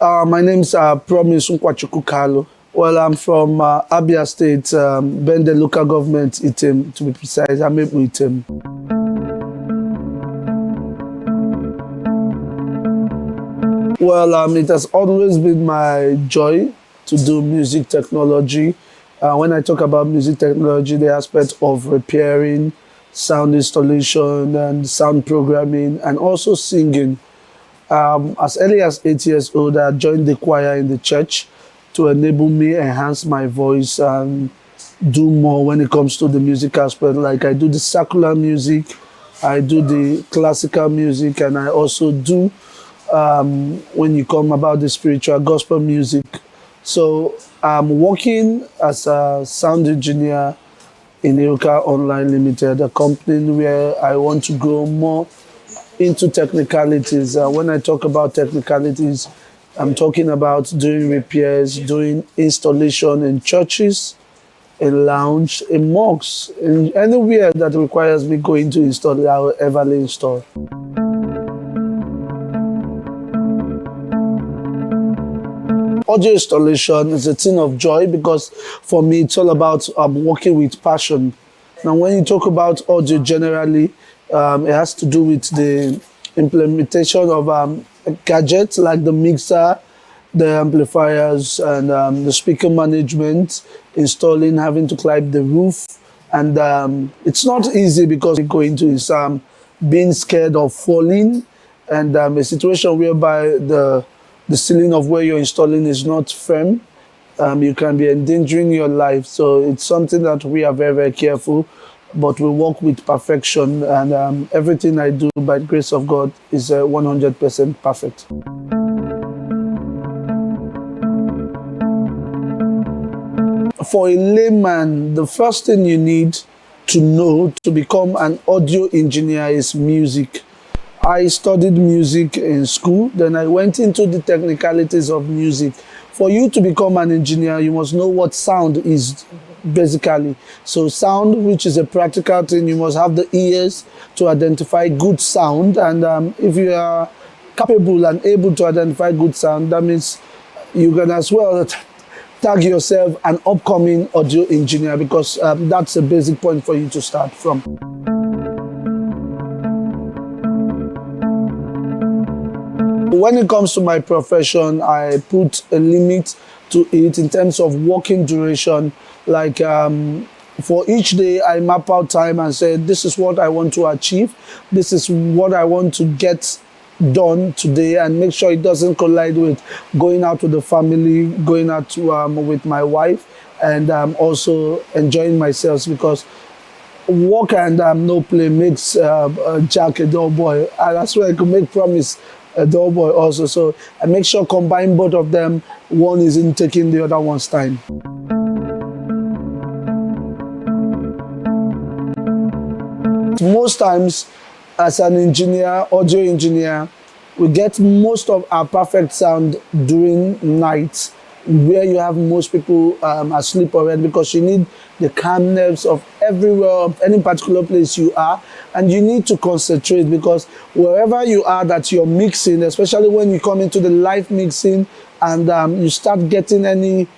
My name's Promise Nkwachuku Kalu. Well, I'm from Abia State, Bende local government, Item, to be precise. I'm able Item. Well, it has always been my joy to do music technology. When I talk about music technology, the aspect of repairing, sound installation, and sound programming, and also singing. As early as 8 years old, I joined the choir in the church to enable me enhance my voice and do more when it comes to the music aspect. Like I do the secular music, I do the classical music, and I also do when you come about the spiritual gospel music. So I'm working as a sound engineer in Iruka Online Limited, a company where I want to grow more into technicalities. When I talk about technicalities, I'm talking about doing repairs, doing installation in churches, in lounge, in mosques, in anywhere that requires me going to install, I will everly install. Audio installation is a thing of joy because for me it's all about working with passion. Now when you talk about audio generally, it has to do with the implementation of gadgets like the mixer, the amplifiers, and the speaker management, installing, having to climb the roof. And it's not easy because going to is being scared of falling, and a situation whereby the ceiling of where you're installing is not firm. You can be endangering your life. So it's something that we are very, very careful, but we work with perfection, and everything I do by the grace of God is 100% perfect. For a layman, the first thing you need to know to become an audio engineer is music. I studied music in school, then I went into the technicalities of music. For you to become an engineer, you must know what sound is basically. So sound, which is a practical thing, you must have the ears to identify good sound. And if you are capable and able to identify good sound, that means you can as well tag yourself an upcoming audio engineer, because that's a basic point for you to start from. When it comes to my profession, I put a limit to it in terms of working duration. Like for each day, I map out time and say, this is what I want to achieve. This is what I want to get done today, and make sure it doesn't collide with going out with the family, going out with my wife, and also enjoying myself, because work and no play makes Jack a dull boy. And that's where I could make Promise a dull boy also. So I make sure combine both of them. One isn't taking the other one's time. Most times, as an engineer, audio engineer, we get most of our perfect sound during night, where you have most people asleep already, because you need the calmness of everywhere, of any particular place you are, and you need to concentrate, because wherever you are that you're mixing, especially when you come into the live mixing and you start getting any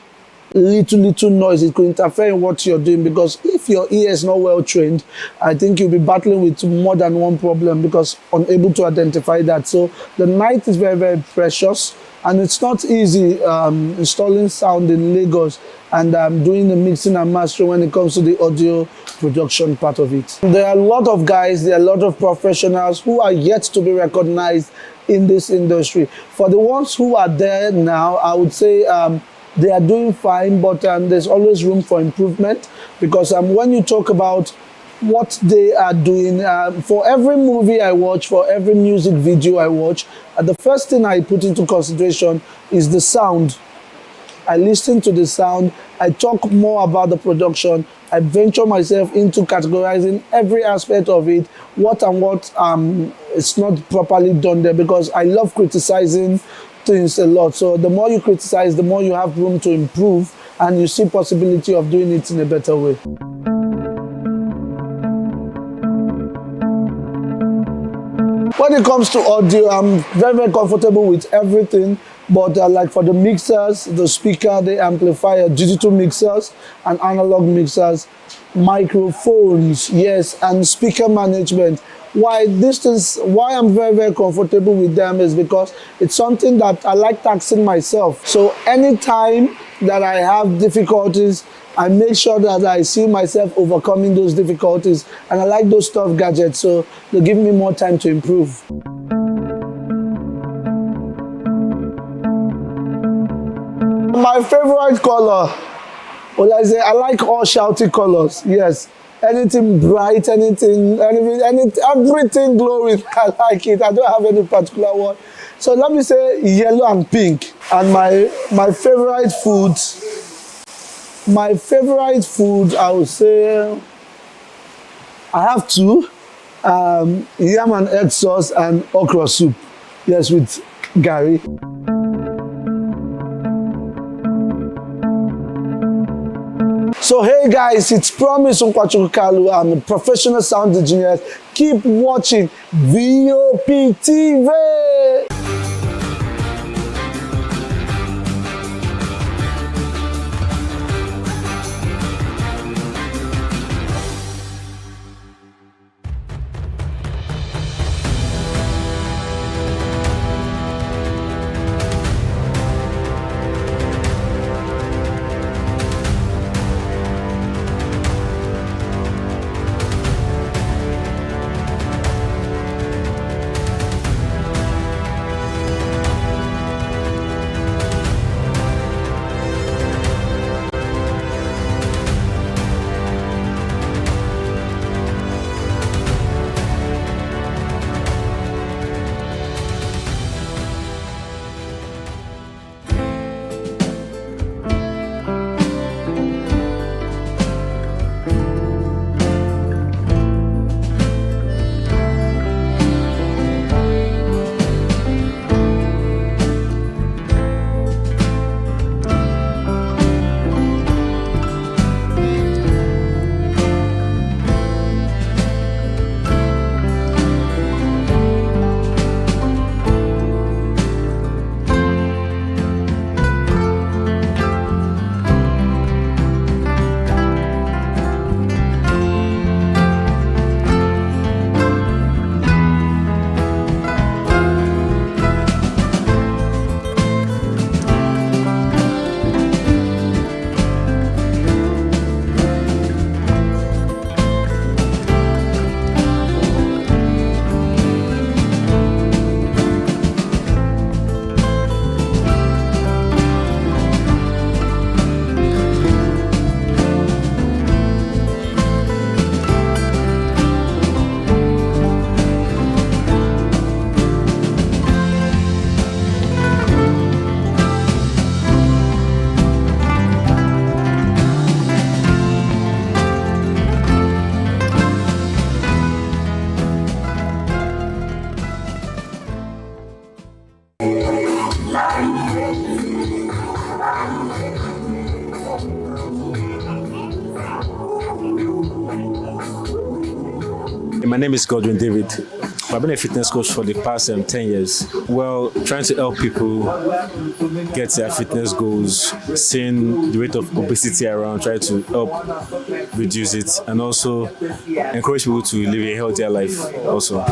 little noise, it could interfere in what you're doing, because if your ear is not well trained, I think you'll be battling with more than one problem, because unable to identify that. So the night is very, very precious, and it's not easy installing sound in Lagos and doing the mixing and mastering when it comes to the audio production part of it. There are a lot of guys, there are a lot of professionals who are yet to be recognized in this industry. For the ones who are there now, I would say they are doing fine, but there's always room for improvement, because when you talk about what they are doing, for every movie I watch, for every music video I watch, the first thing I put into consideration is the sound. I listen to the sound, I talk more about the production, I venture myself into categorizing every aspect of it, what is not properly done there, because I love criticizing things a lot. So the more you criticize, the more you have room to improve, and you see possibility of doing it in a better way. When it comes to audio, I'm very, very comfortable with everything But like for the mixers, the speaker, the amplifier, digital mixers and analog mixers, microphones, yes, and speaker management. Why I'm very, very comfortable with them is because it's something that I like taxing myself. So anytime that I have difficulties, I make sure that I see myself overcoming those difficulties, and I like those tough gadgets, so they give me more time to improve. My favorite color, well, I like all shouty colors. Yes, anything bright, everything glowing. I like it. I don't have any particular one. So let me say yellow and pink. And my favorite food, I would say I have two: yam and egg sauce and okra soup. Yes, with gari. So hey guys, it's Promise Nkwachuku Kalu. I'm a professional sound engineer. Keep watching VOP TV. My name is Godwin David. I've been a fitness coach for the past 10 years. Well, trying to help people get their fitness goals, seeing the rate of obesity around, try to help reduce it, and also encourage people to live a healthier life also.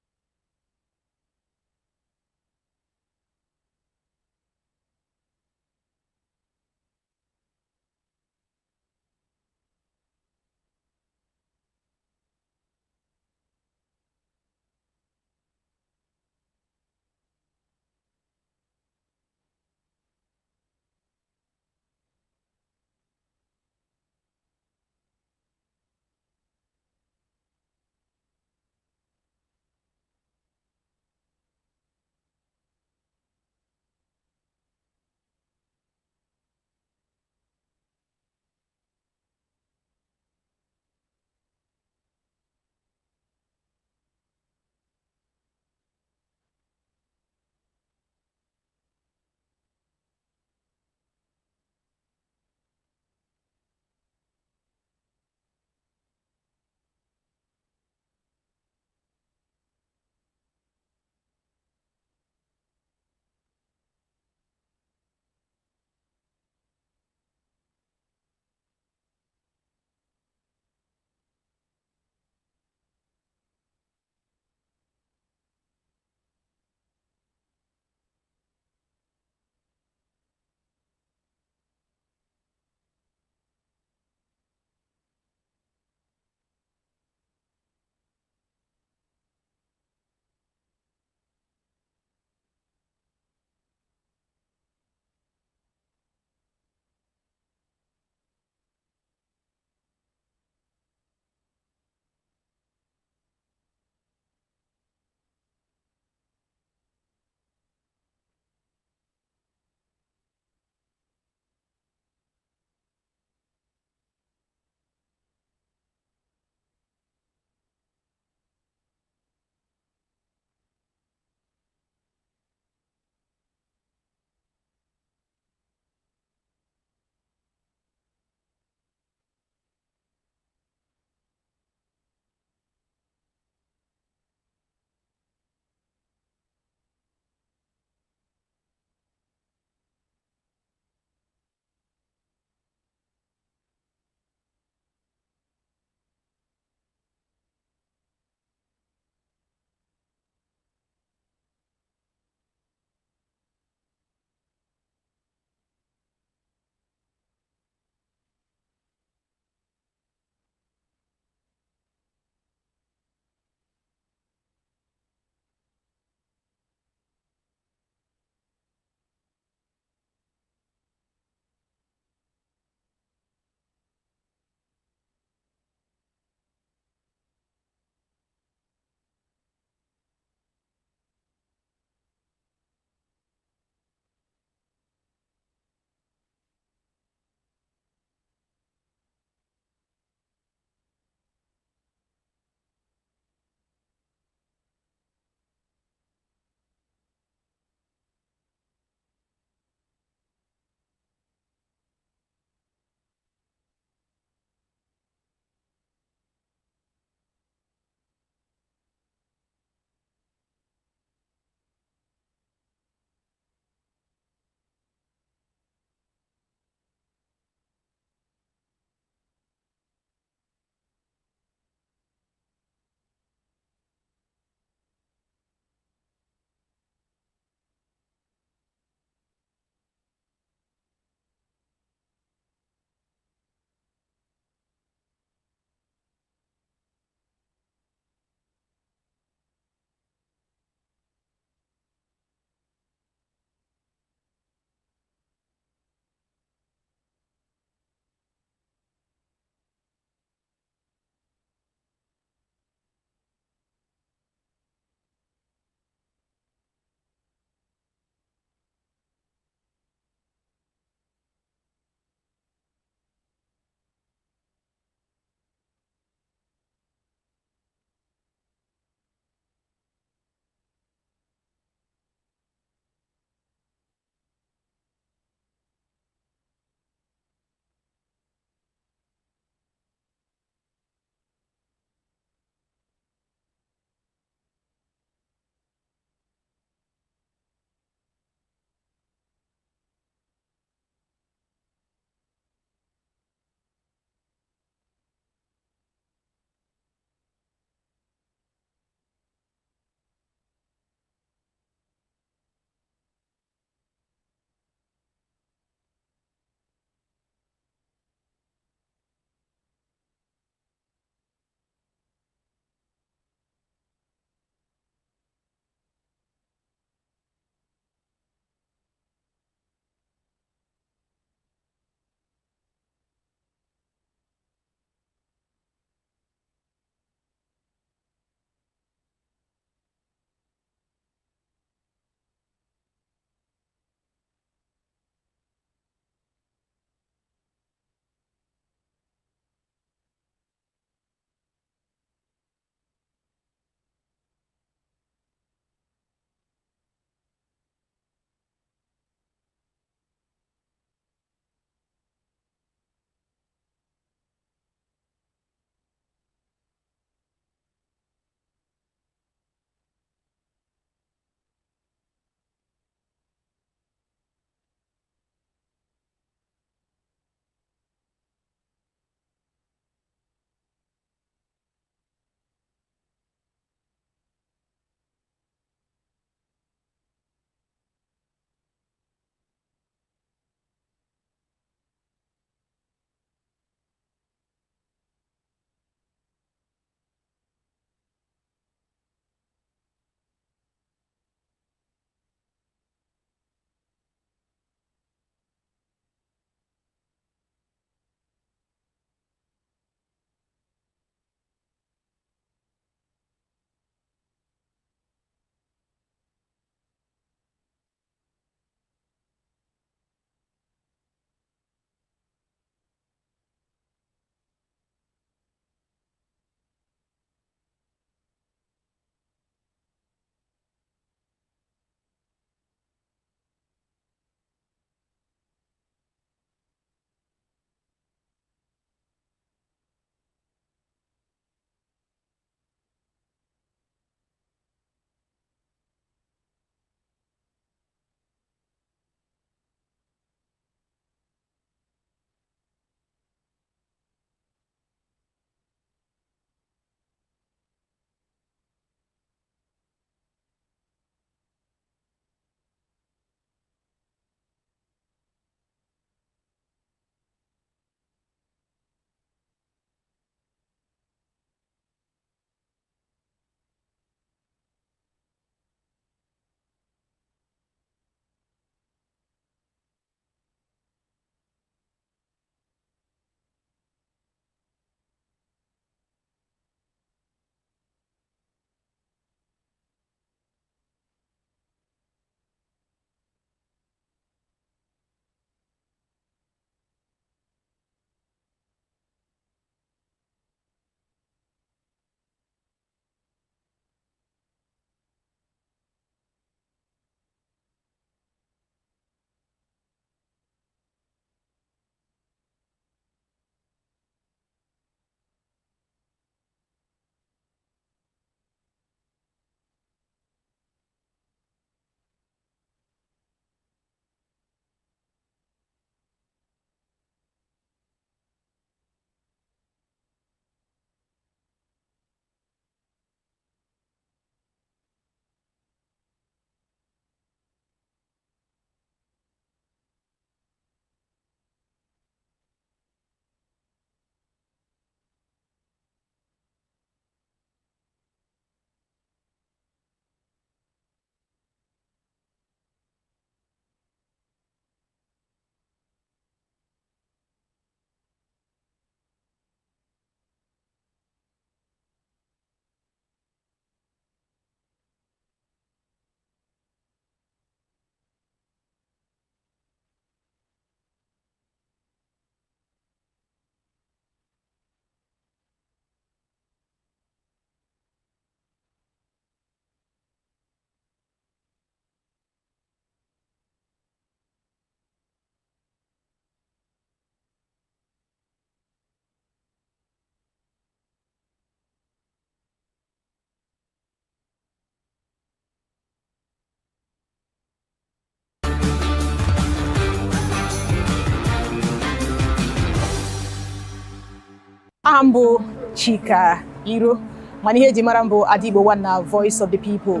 aha m bụ Chika Iro mana ihe eji mara m bụ Adigbo One na Voice of the People.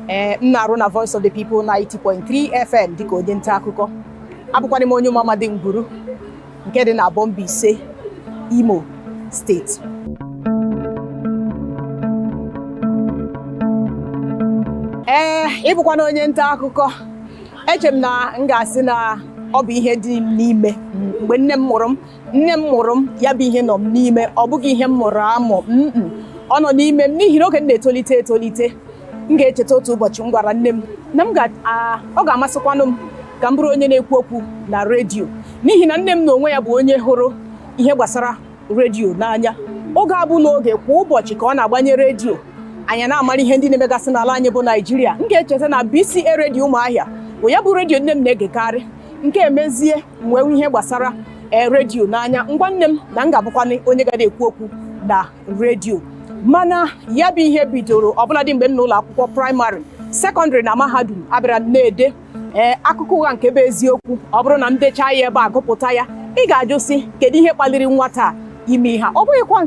M na-arụ na Voice of the People 90.3 FM dịka onye nta akụkọ. Abụkwana m onye Ụmụamadi Ngwuru nke dị na Mbaise, Imo steeti. Ịbụkwana onye nta akụkọ, eche m na m ga-asị na ọ bụ ihe dị m n'ime. Mgbe nne m mụrụ m ya bụ ihe nọ m n'ime, ọ bụghị ihe m mụrụ amụ. Ọ nọ n'ime m n'ihi na oge m na-etolite m ga-echeta otu ụbọchị m gwara nne m na ọ ga-amasịkwanụ m ka m bụrụ onye na-ekwu okwu na redio, n'ihi na nne m na onwe ya bụ onye hụrụ ihe gbasara redio n'anya. Oge abụla oge kwa ụbọchị ka ọ na-agbanye redio, anya na-amara ihe ndị na-emegasị n'ala anyị bụ Naịjirịa. M ga-echeta na BCA redio Ụmụahịa bụ ya bụ redio nne m na-egekarị. Nke emezie nwee ihe gbasara redio n'anya, ngwa nne m na m ga-abụkwanụ onye ga na-ekwu okwu na redio. Mana ya bụ ihe bidoro ọbụladị mgbe m n'ụlọ akwụkwọ praịmarị, sekọndịrị na mahadum abịara na-ede akụkọ ụgha nke bụ eziokwu. Ọ bụrụ na m dechaa ya ebe a gụpụta ya, ị ga-ajụ sị kedu ihe kpaliri nwata a ime ihe a? Ọ bụghịkwa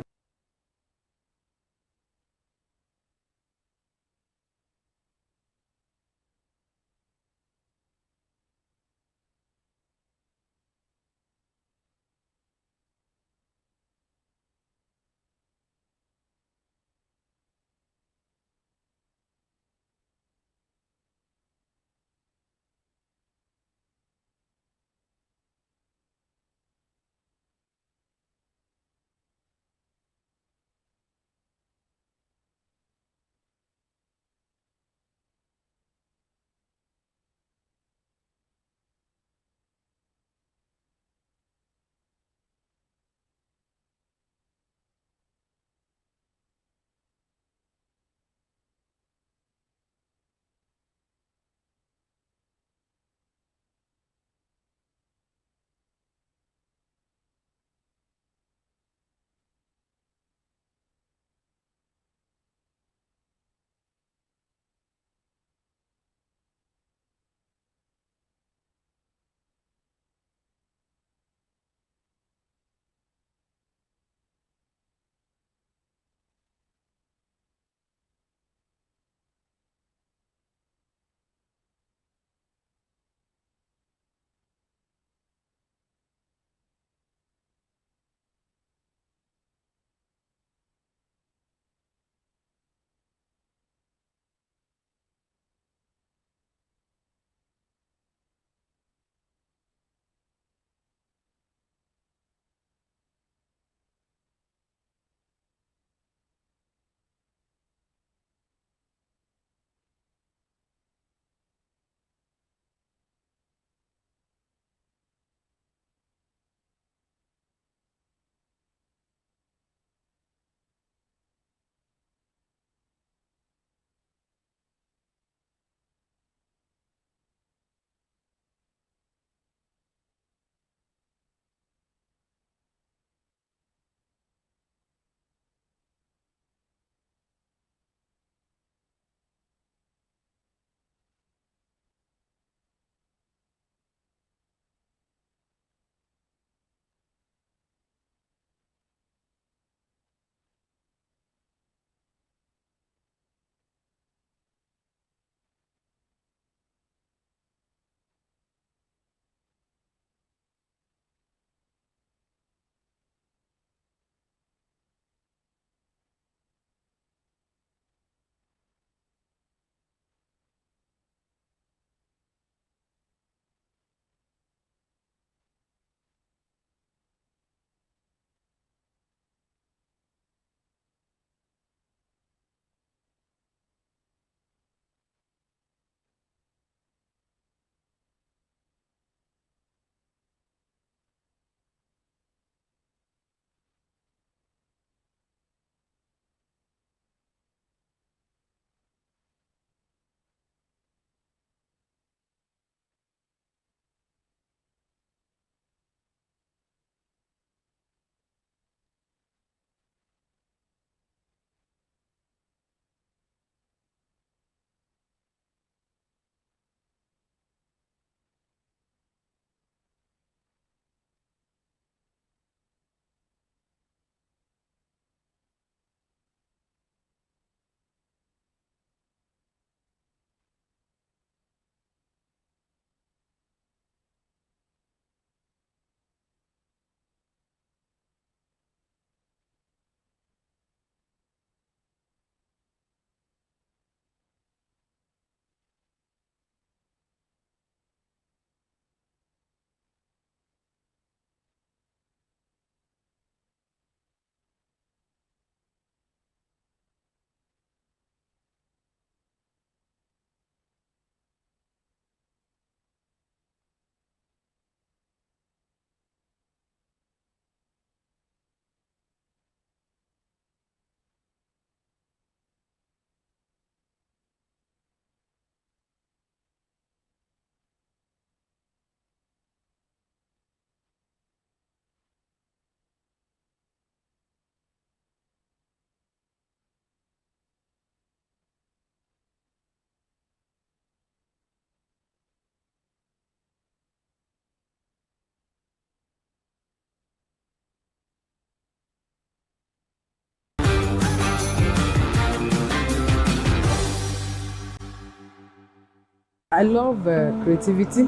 I love creativity.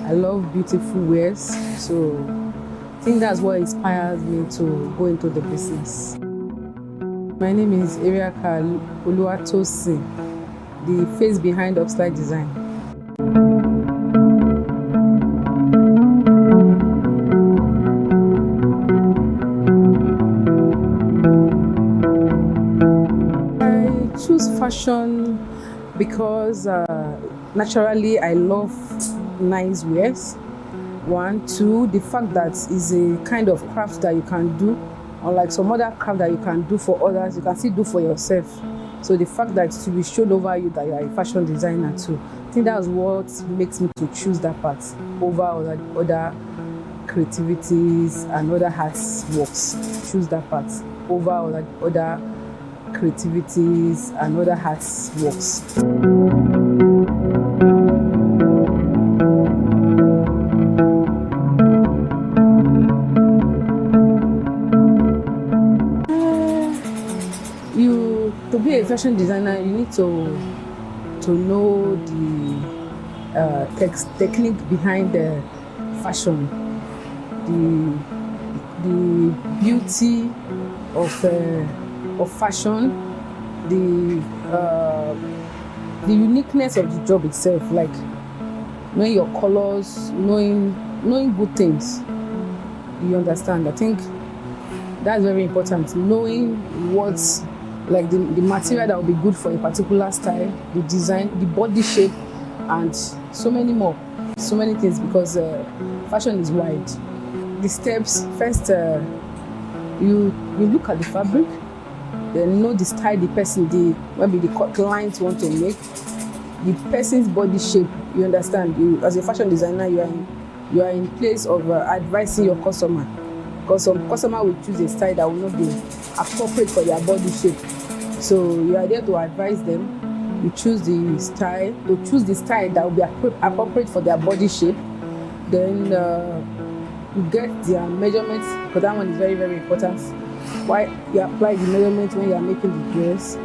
I love beautiful wares. So I think that's what inspires me to go into the business. My name is Eriaka Oluwatosin, the face behind Upslide Design. I choose fashion because naturally I love nice wares. One, two, the fact that it's a kind of craft that you can do, unlike some other craft that you can do for others, you can still do for yourself. So the fact that it will be shown over you that you are a fashion designer too, I think that's what makes me to choose that part over other creativities and other arts works. Choose that part over other creativities and other arts works. To be a fashion designer, you need to know the technique behind the fashion, the beauty of fashion, the uniqueness of the job itself, like knowing your colors, knowing good things. You understand? I think that's very important. Knowing what's like the material that will be good for a particular style, the design, the body shape, and so many more, so many things, because fashion is wide. The steps, first you look at the fabric, then know the style the person, maybe the client want to make, the person's body shape. You understand? You, as a fashion designer, you are in place of advising your customer, because some customer will choose a style that will not be appropriate for their body shape. So you are there to advise them. You choose the style. You choose the style that will be appropriate for their body shape. Then you get their measurements, because that one is very, very important. Why you apply the measurements when you are making the dress.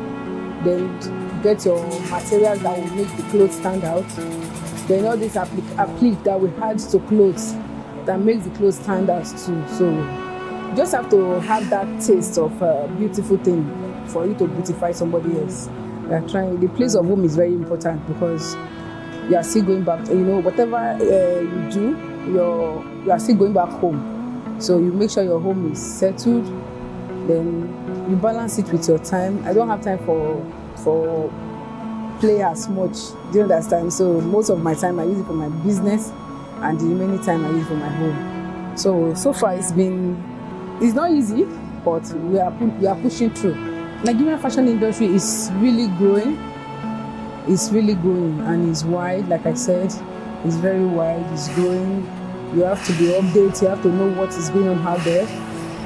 Then get your materials that will make the clothes stand out. Then all this applique that we add to clothes that makes the clothes stand out too. So you just have to have that taste of beautiful thing for you to beautify somebody else. The place of home is very important, because you are still going back. Whatever you do, you are still going back home. So you make sure your home is settled. Then you balance it with your time. I don't have time for play as much. Do you understand? So most of my time I use it for my business, and the remaining time I use it for my home. So far it's not easy, but we are pushing through. Nigerian fashion industry is really growing. It's really growing, and it's wide. Like I said, it's very wide. It's growing. You have to be updated. You have to know what is going on out there.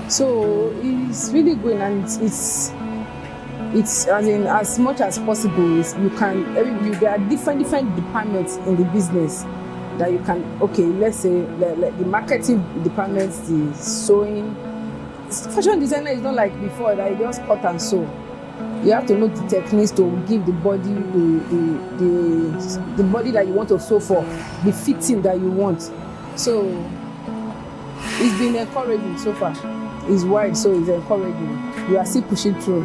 So it's really growing, and it's as much as possible. There are different departments in the business that you can. Okay, let's say the marketing departments, the sewing. Fashion designer is not like before that you just cut and sew. You have to know the techniques to give the body the body that you want to sew for, the fitting that you want. So it's been encouraging so far. It's wide, so it's encouraging. We are still pushing through.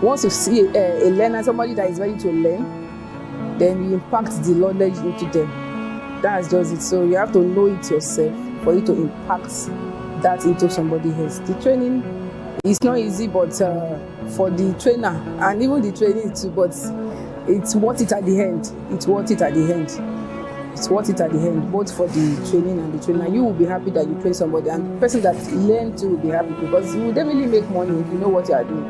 Once you see a learner, somebody that is ready to learn, then you impact the knowledge into them. That's just it. So you have to know it yourself for you to impact that into somebody else. The training is not easy, but for the trainer and even the training too, but it's worth it at the end. It's worth it at the end. It's worth it at the end, both for the training and the trainer. You will be happy that you train somebody, and the person that learned to will be happy, because you will definitely make money if you know what you are doing.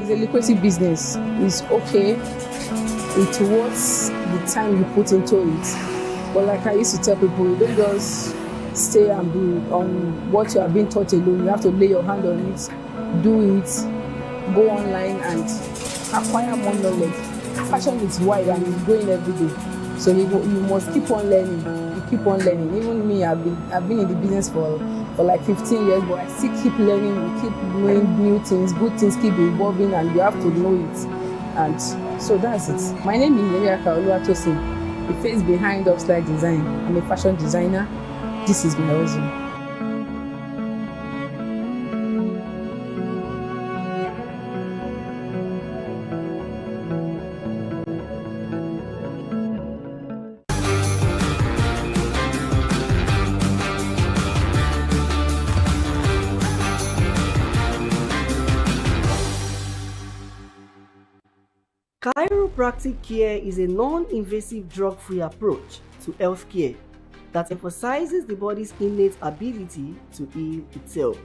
It's a lucrative business. It's okay. It's worth the time you put into it. But like I used to tell people, you don't just stay and be on what you are being taught alone. You have to lay your hand on it, do it, go online and acquire more knowledge. Fashion is wide and it's growing every day. So you must keep on learning. You keep on learning. Even me, I've been in the business for like 15 years, but I still keep learning. We keep knowing new things, good things keep evolving, and you have to know it. And so that's it. My name is Eriaka Oluwatosin, the face behind Upslide Design. I'm a fashion designer. This is my hustle. Chiropractic care is a non-invasive drug-free approach to healthcare that emphasizes the body's innate ability to heal itself.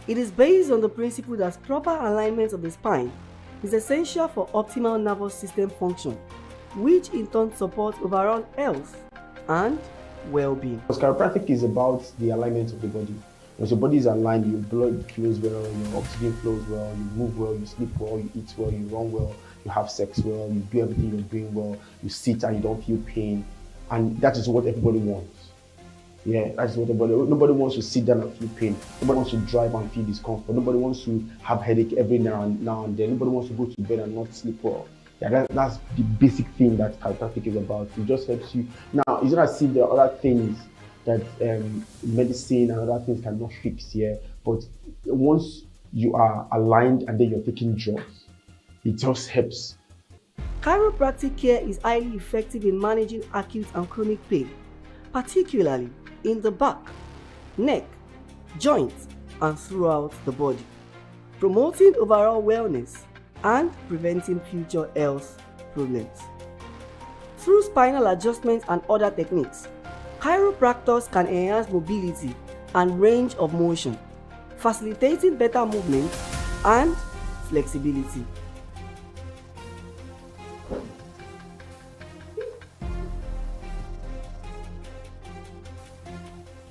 It is based on the principle that proper alignment of the spine is essential for optimal nervous system function, which in turn supports overall health and well-being. Because chiropractic is about the alignment of the body. Once your body is aligned, your blood flows well, your oxygen flows well, you move well, you sleep well, you eat well, you run well, you have sex well, you do everything you're doing well, you sit and you don't feel pain. And that is what everybody wants. Yeah, that's what nobody wants to sit down and feel pain. Nobody wants to drive and feel discomfort. Nobody wants to have headache every now and then. Nobody wants to go to bed and not sleep well. Yeah, that's the basic thing that chiropractic is about. It just helps you. Now, it's not as if there are other things that medicine and other things cannot fix here. But once you are aligned and then you're taking drugs, it just helps. Chiropractic care is highly effective in managing acute and chronic pain, particularly in the back, neck, joints, and throughout the body, promoting overall wellness and preventing future health problems. Through spinal adjustments and other techniques, chiropractors can enhance mobility and range of motion, facilitating better movement and flexibility.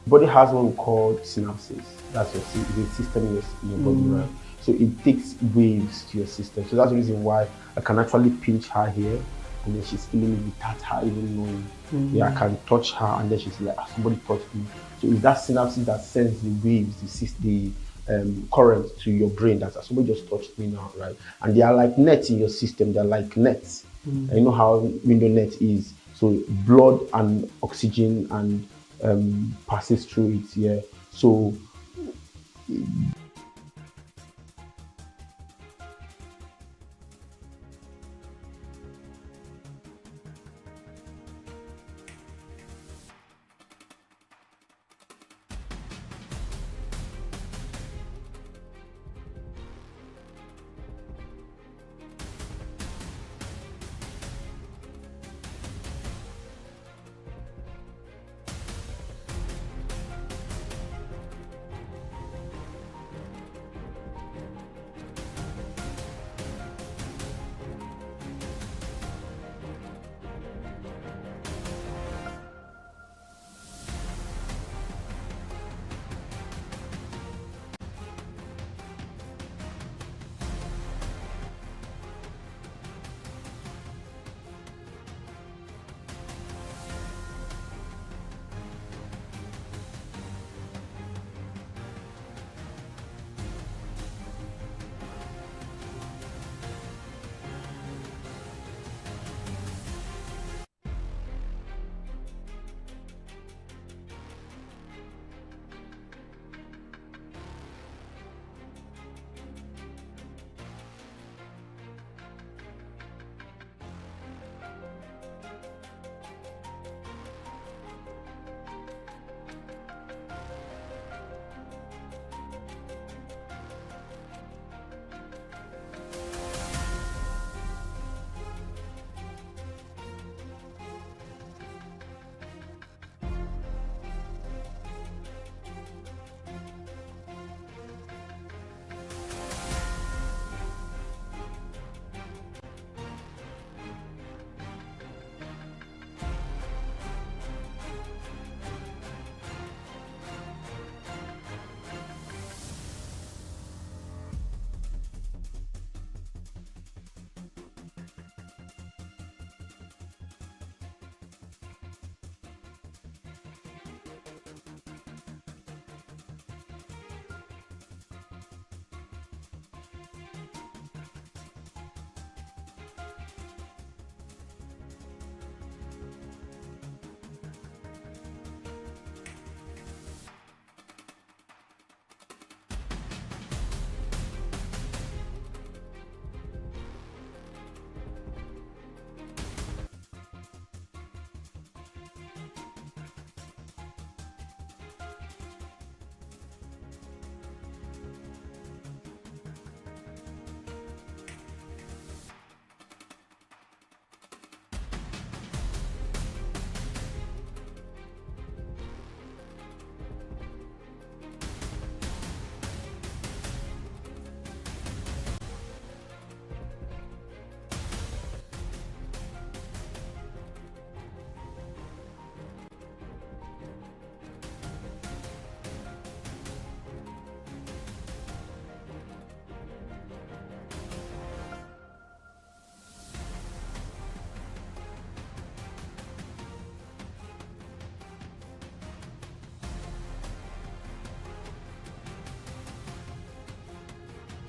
Body has one called synapses. That's the system in your body, right? So it takes waves to your system. So that's the reason why I can actually pinch her here, and then she's feeling it without her even knowing. Yeah, I can touch her, and then she's like, somebody touched me. So it's that synapses that sends the waves, the current to your brain that somebody just touched me now, right? And they are like nets in your system. They're like nets. And you know how window net is. So blood and oxygen and passes through it, yeah. So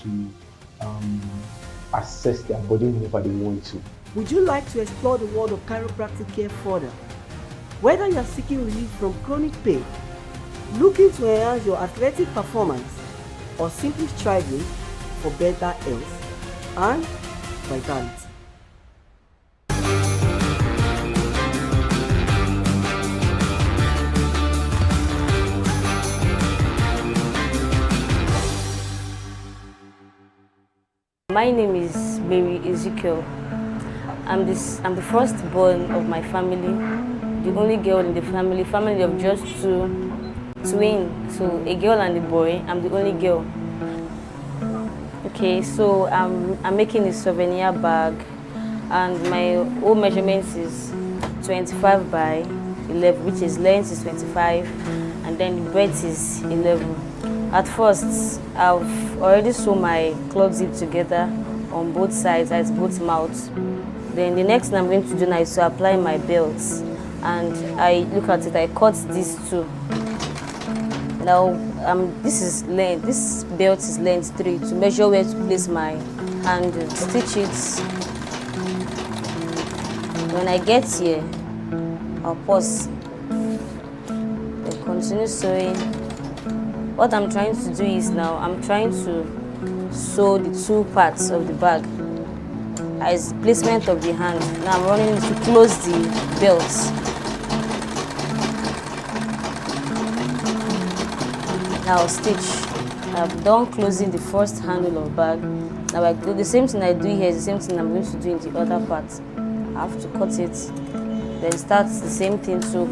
to assess their body whenever they want to. Would you like to explore the world of chiropractic care further? Whether you are seeking relief from chronic pain, looking to enhance your athletic performance, or simply striving for better health and vitality. My name is Mary Ezekiel. I'm the firstborn of my family, the only girl in the family of just two twins, so a girl and a boy. I'm the only girl. Okay, so I'm making a souvenir bag, and my whole measurement is 25 by 11, which is length is 25, and then the breadth is 11. At first, I've already sewn my cloth zip together on both sides, at both mouths. Then the next thing I'm going to do now is to apply my belts. And I look at it, I cut these two. Now, this belt is length 3 to measure where to place my hand, stitch it. When I get here, I'll pause. Then continue sewing. What I'm trying to do is now, I'm trying to sew the two parts of the bag as placement of the hand. Now I'm running to close the belts. Now I'll stitch. I've done closing the first handle of bag. Now I do the same thing I do here, is the same thing I'm going to do in the other part. I have to cut it, then start the same thing to